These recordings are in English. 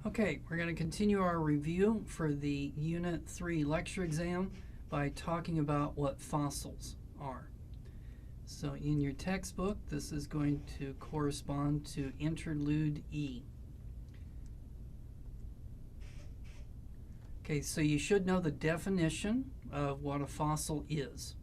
Okay, we're going to continue our review for the Unit 3 lecture exam by talking about what fossils are. So in your textbook, this is going to correspond to Interlude E. Okay, so you should know the definition of what a fossil is.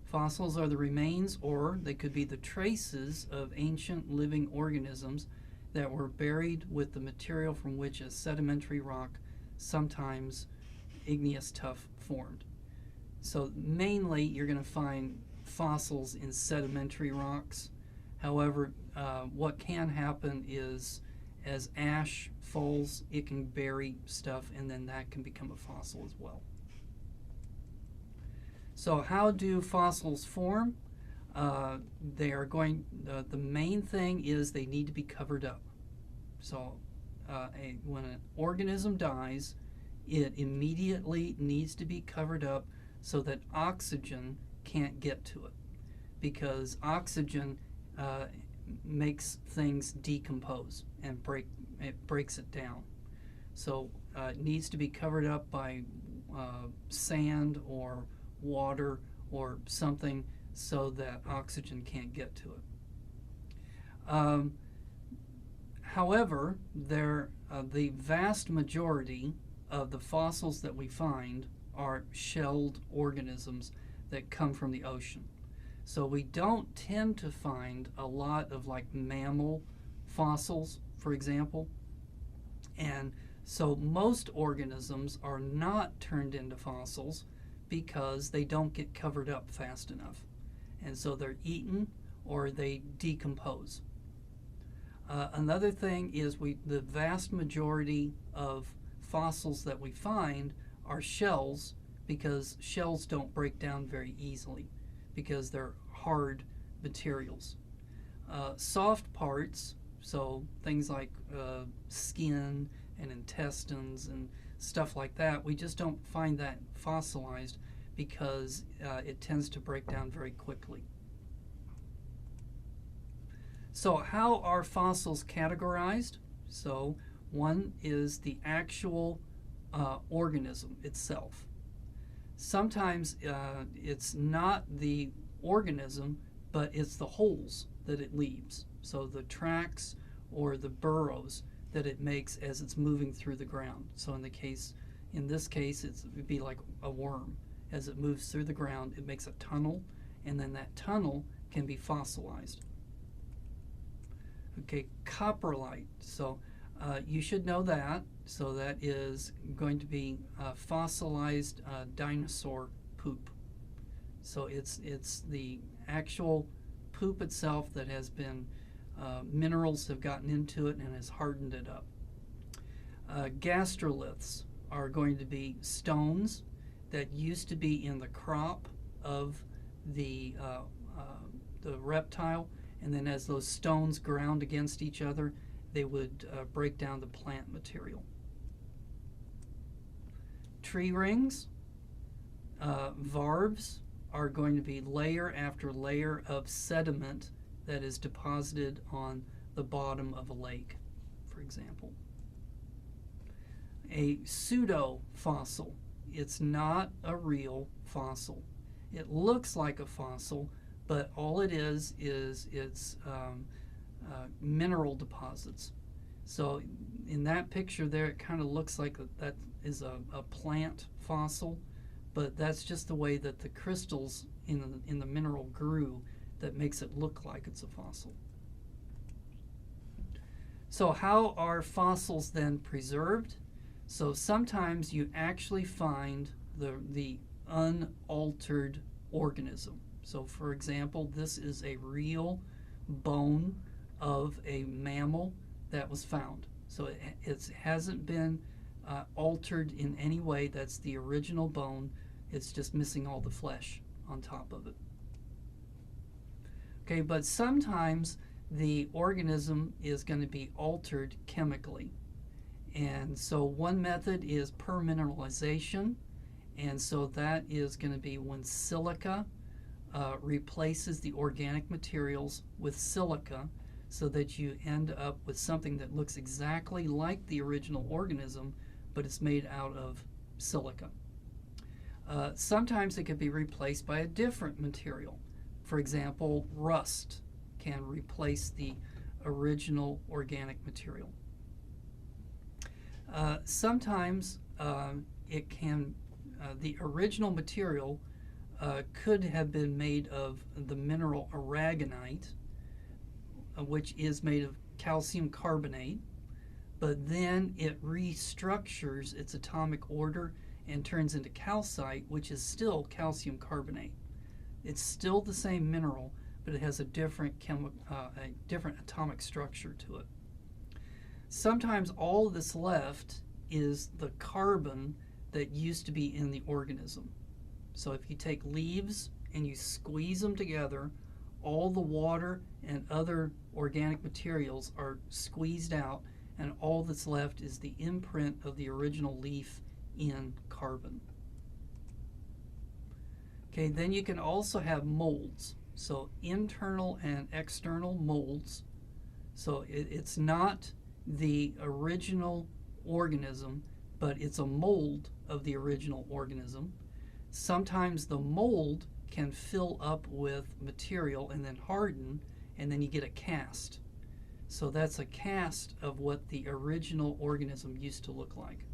Fossils are the remains, or they could be the traces, of ancient living organisms that were buried with the material from which a sedimentary rock, sometimes igneous tuff, formed. So mainly you're going to find fossils in sedimentary rocks. However, what can happen is as ash falls, it can bury stuff, and then that can become a fossil as well. So how do fossils form? They are going, the main thing is they need to be covered up. So when an organism dies, it immediately needs to be covered up so that oxygen can't get to it, because oxygen makes things decompose and breaks it down. So it needs to be covered up by sand or water or something so that oxygen can't get to it. However, the vast majority of the fossils that we find are shelled organisms that come from the ocean. So we don't tend to find a lot of like mammal fossils, for example. And so most organisms are not turned into fossils because they don't get covered up fast enough. And so they're eaten or they decompose. Another thing is the vast majority of fossils that we find are shells, because shells don't break down very easily because they're hard materials. Soft parts, so things like skin and intestines and stuff like that, we just don't find that fossilized because it tends to break down very quickly. So how are fossils categorized? So one is the actual organism itself. Sometimes it's not the organism, but it's the holes that it leaves. So the tracks or the burrows that it makes as it's moving through the ground. So in this case, it would be like a worm. As it moves through the ground, it makes a tunnel, and then that tunnel can be fossilized. Okay, coprolite. So you should know that. So that is going to be fossilized dinosaur poop. So it's the actual poop itself that has been, minerals have gotten into it and has hardened it up. Gastroliths are going to be stones that used to be in the crop of the reptile, and then as those stones ground against each other, they would break down the plant material. Tree rings, varves, are going to be layer after layer of sediment that is deposited on the bottom of a lake, for example. A pseudo-fossil, it's not a real fossil. It looks like a fossil, but all it is it's mineral deposits. So in that picture there, it kind of looks like that is a plant fossil, but that's just the way that the crystals in the mineral grew that makes it look like it's a fossil. So how are fossils then preserved? So sometimes you actually find the unaltered organism. So for example, this is a real bone of a mammal that was found. So it hasn't been altered in any way. That's the original bone. It's just missing all the flesh on top of it. Okay, but sometimes the organism is going to be altered chemically. And so one method is permineralization, and so that is going to be when silica replaces the organic materials with silica so that you end up with something that looks exactly like the original organism, but it's made out of silica. Sometimes it can be replaced by a different material. For example, rust can replace the original organic material. Sometimes it can, the original material could have been made of the mineral aragonite, which is made of calcium carbonate, but then it restructures its atomic order and turns into calcite, which is still calcium carbonate. It's still the same mineral, but it has a different atomic structure to it. Sometimes all that's left is the carbon that used to be in the organism. So if you take leaves and you squeeze them together, all the water and other organic materials are squeezed out, and all that's left is the imprint of the original leaf in carbon. Okay, then you can also have molds. So internal and external molds. So it's not the original organism, but it's a mold of the original organism. Sometimes the mold can fill up with material and then harden, and then you get a cast. So that's a cast of what the original organism used to look like.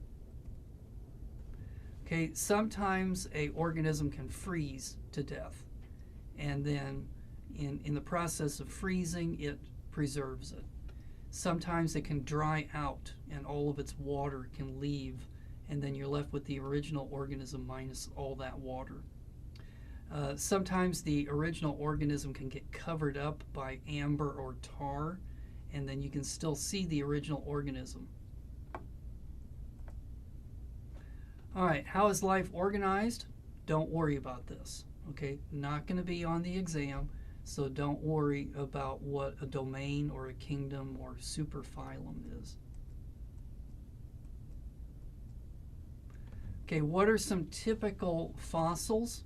Okay, sometimes an organism can freeze to death, and then in the process of freezing, it preserves it. Sometimes it can dry out and all of its water can leave, and then you're left with the original organism minus all that water. Sometimes the original organism can get covered up by amber or tar, and then you can still see the original organism. All right, how is life organized? Don't worry about this. Okay, not going to be on the exam, so don't worry about what a domain or a kingdom or superphylum is. Okay, what are some typical fossils?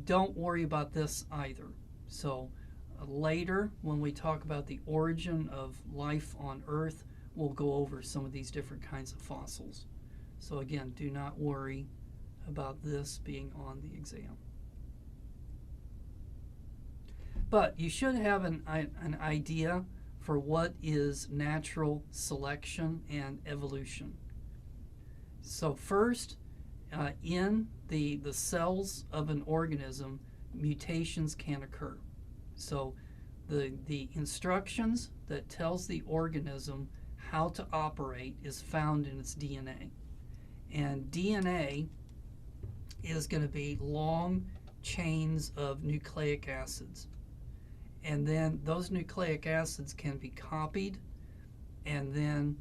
Don't worry about this either. So later, when we talk about the origin of life on Earth, we'll go over some of these different kinds of fossils. So again, do not worry about this being on the exam. But you should have an idea for what is natural selection and evolution. So first, in the cells of an organism, mutations can occur. So the instructions that tells the organism how to operate is found in its DNA. And DNA is going to be long chains of nucleic acids. And then those nucleic acids can be copied, and then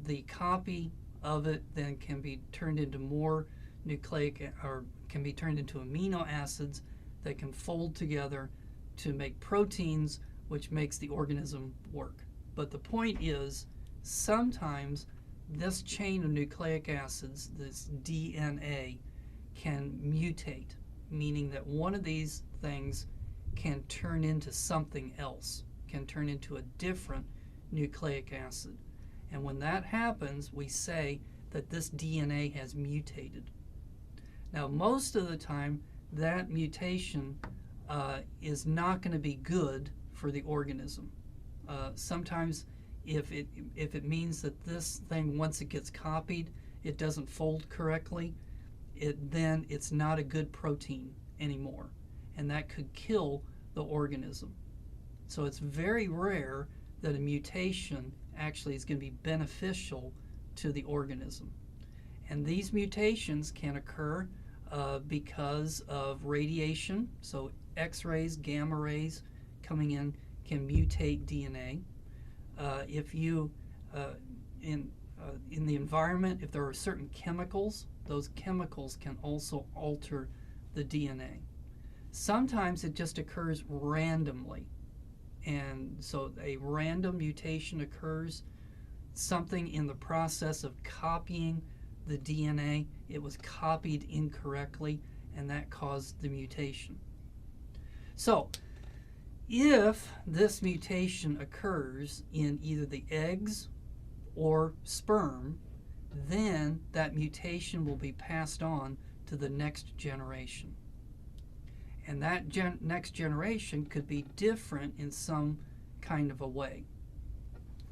the copy of it then can be turned into more can be turned into amino acids that can fold together to make proteins, which makes the organism work. But the point is, sometimes this chain of nucleic acids, this DNA, can mutate, meaning that one of these things can turn into something else, can turn into a different nucleic acid. And when that happens, we say that this DNA has mutated. Now, most of the time, that mutation is not going to be good for the organism. Sometimes if it means that this thing, once it gets copied, it doesn't fold correctly, then it's not a good protein anymore, and that could kill the organism. So it's very rare that a mutation actually is going to be beneficial to the organism. And these mutations can occur because of radiation. So X-rays, gamma rays coming in can mutate DNA. If you in the environment, if there are certain chemicals, those chemicals can also alter the DNA. Sometimes it just occurs randomly, and so a random mutation occurs. Something in the process of copying the DNA, it was copied incorrectly, and that caused the mutation. So If this mutation occurs in either the eggs or sperm, then that mutation will be passed on to the next generation. And that next generation could be different in some kind of a way.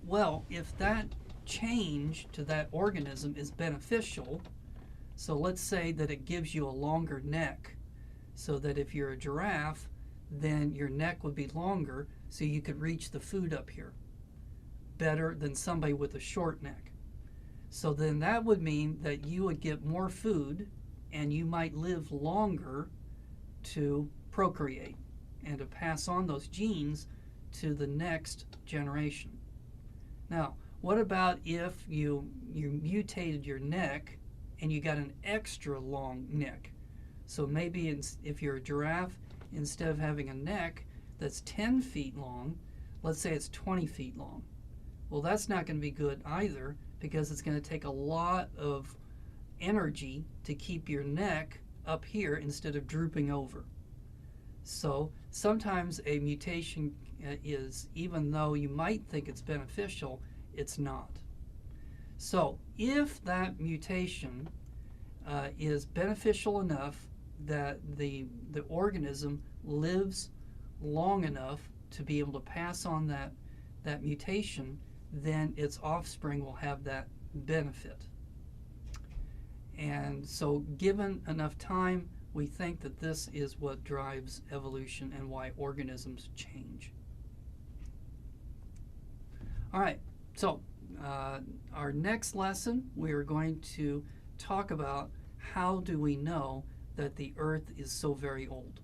Well, if that change to that organism is beneficial, so let's say that it gives you a longer neck, so that if you're a giraffe, then your neck would be longer so you could reach the food up here better than somebody with a short neck. So then that would mean that you would get more food and you might live longer to procreate and to pass on those genes to the next generation. Now, what about if you mutated your neck and you got an extra long neck? So maybe if you're a giraffe, instead of having a neck that's 10 feet long, let's say it's 20 feet long. Well, that's not going to be good either, because it's going to take a lot of energy to keep your neck up here instead of drooping over. So sometimes a mutation is, even though you might think it's beneficial, it's not. So if that mutation is beneficial enough that the organism lives long enough to be able to pass on that mutation, then its offspring will have that benefit. And so given enough time, we think that this is what drives evolution and why organisms change. All right, so our next lesson, we are going to talk about how do we know that the Earth is so very old.